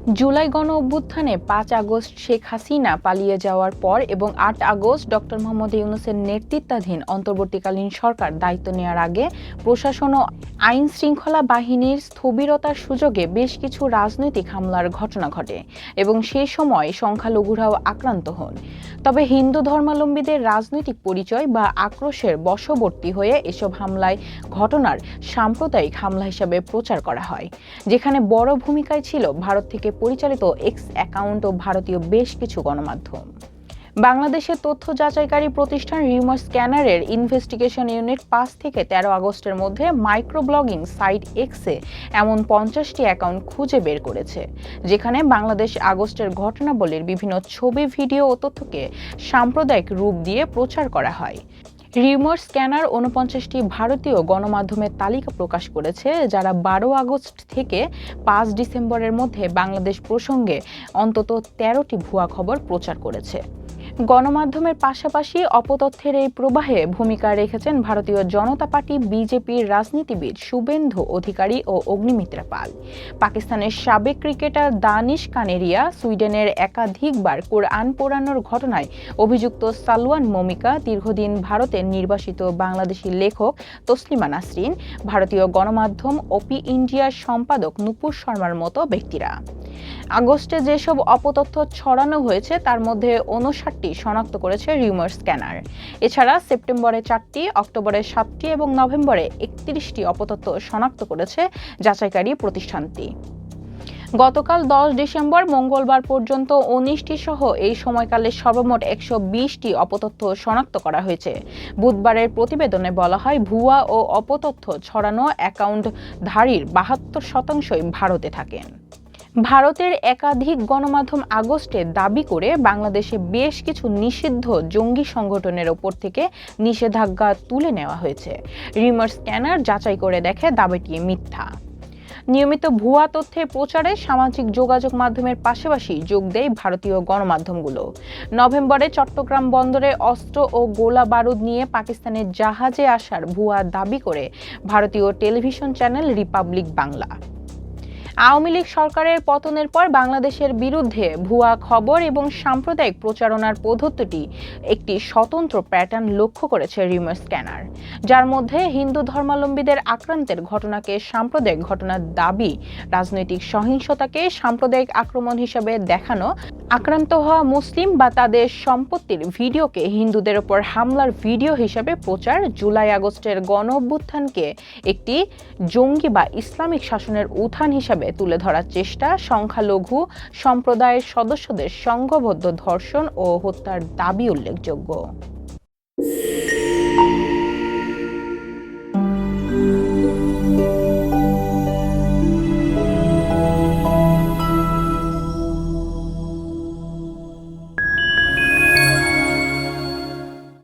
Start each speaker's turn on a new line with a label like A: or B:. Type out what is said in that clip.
A: জুলাই গণ অভ্যুত্থানে ৫ আগস্ট শেখ হাসিনা পালিয়ে যাওয়ার পর এবং ৮ আগস্ট ডক্টর মোহাম্মদ ইউনূসের নেতৃত্বাধীন অন্তর্বর্তীকালীন সরকার দায়িত্ব নেওয়ার আগে প্রশাসন ও আইন শৃঙ্খলা বাহিনীর স্থবিরতার সুযোগে বেশ কিছু রাজনৈতিক হামলার ঘটনা ঘটে এবং সেই সময় সংখ্যালঘুরাও আক্রান্ত হন। তবে হিন্দু ধর্মাবলম্বীদের রাজনৈতিক পরিচয় বা আক্রোশের বশবর্তী হয়ে এসব হামলায় ঘটনার সাম্প্রদায়িক হামলা হিসাবে প্রচার করা হয়, যেখানে বড় ভূমিকায় ছিল ভারত থেকে পরিচালিত এক্স অ্যাকাউন্ট ও ভারতীয় বেশ কিছু গণমাধ্যম। বাংলাদেশের তথ্য যাচাইকারী প্রতিষ্ঠান রিউমার স্ক্যানারের ইনভেস্টিগেশন ইউনিট ৫ থেকে ১৩ আগস্টের মধ্যে মাইক্রোব্লগিং সাইট এক্সে এমন ৫০টি অ্যাকাউন্ট খুঁজে বের করেছে, যেখানে বাংলাদেশ আগস্টের ঘটনাবলীর বিভিন্ন ছবি, ভিডিও ও তথ্যকে সাম্প্রদায়িক রূপ দিয়ে প্রচার করা হয়। রিউমার স্ক্যানার ৪৯টি ভারতীয় গণমাধ্যমের তালিকা প্রকাশ করেছে, যারা ১২ আগস্ট থেকে ৫ ডিসেম্বরের মধ্যে বাংলাদেশ প্রসঙ্গে অন্তত ১৩টি ভুয়া খবর প্রচার করেছে। গণমাধ্যমের পাশাপাশি অপতথ্যের এই প্রবাহে ভূমিকা রেখেছেন ভারতীয় জনতা পার্টি বিজেপির রাজনীতিবিদ শুভেন্দু অধিকারী ও অগ্নিমিত্রা পাল, পাকিস্তানের সাবেক ক্রিকেটার দানিশ কানেরিয়া, সুইডেনের একাধিকবার কোরআন পোড়ানোর ঘটনায় অভিযুক্ত সালওয়ান মমিকা, দীর্ঘদিন ভারতের নির্বাসিত বাংলাদেশি লেখক তসলিমা নাসরিন, ভারতীয় গণমাধ্যম ওপি ইন্ডিয়ার সম্পাদক নুপুর শর্মার মতো ব্যক্তিরা। আগস্টে যেসব অপতথ্য ছড়ানো হয়েছে তার মধ্যে ৫৯টি শনাক্ত করেছে রিউমার স্ক্যানার। এছাড়া সেপ্টেম্বরে ৪টি, অক্টোবরে ৭টি এবং নভেম্বরে ৩১টি অপতথ্য শনাক্ত করেছে যাচাইকারী প্রতিষ্ঠানটি। গতকাল ১০ ডিসেম্বর মঙ্গলবার পর্যন্ত ১৯টি সহ এই সময়কালে সর্বমোট ১২০টি অপতথ্য শনাক্ত করা হয়েছে। বুধবারের প্রতিবেদনে বলা হয়, ভুয়া ও অপতথ্য ছড়ানো অ্যাকাউন্টধারীর ৭২% ভারতে থাকেন। ভারতের একাধিক গণমাধ্যম আগস্টে দাবি করে বাংলাদেশে বেশ কিছু নিষিদ্ধ জঙ্গি সংগঠনের ওপর থেকে নিষেধাজ্ঞা তুলে নেওয়া হয়েছে। রিউমার স্ক্যানার যাচাই করে দেখে দাবিটি মিথ্যা। নিয়মিত ভুয়া তথ্যের প্রচারে সামাজিক যোগাযোগ মাধ্যমের পাশাপাশি যোগ দেয় ভারতীয় গণমাধ্যমগুলো। নভেম্বরে চট্টগ্রাম বন্দরে অস্ত্র ও গোলা বারুদ নিয়ে পাকিস্তানের জাহাজে আসার ভুয়া দাবি করে ভারতীয় television channel Republic Bangla. Awami League সরকারের পতনের পর বাংলাদেশের বিরুদ্ধে ভুয়া খবর এবং সাম্প্রদায়িক প্রচারণার পদ্ধতিটি একটি স্বতন্ত্র প্যাটার্ন লক্ষ্য করেছে রিউমার স্ক্যানার, যার মধ্যে হিন্দু ধর্মাবলম্বীদের আক্রান্তের ঘটনাকে সাম্প্রদায়িক ঘটনার দাবি, রাজনৈতিক সহিংসতাকে সাম্প্রদায়িক আক্রমণ হিসেবে দেখানো, আক্রান্ত হওয়া মুসলিম বা তাদের সম্পত্তির ভিডিওকে হিন্দুদের ওপর হামলার ভিডিও হিসেবে প্রচার, জুলাই আগস্টের গণ অভ্যুত্থানকে একটি জঙ্গি বা ইসলামিক শাসনের উত্থান হিসাবে তুলে ধরার চেষ্টা, সংখ্যালঘু সম্প্রদায়ের সদস্যদের সংঘবদ্ধ ধর্ষণ ও হত্যার দাবি উল্লেখযোগ্য।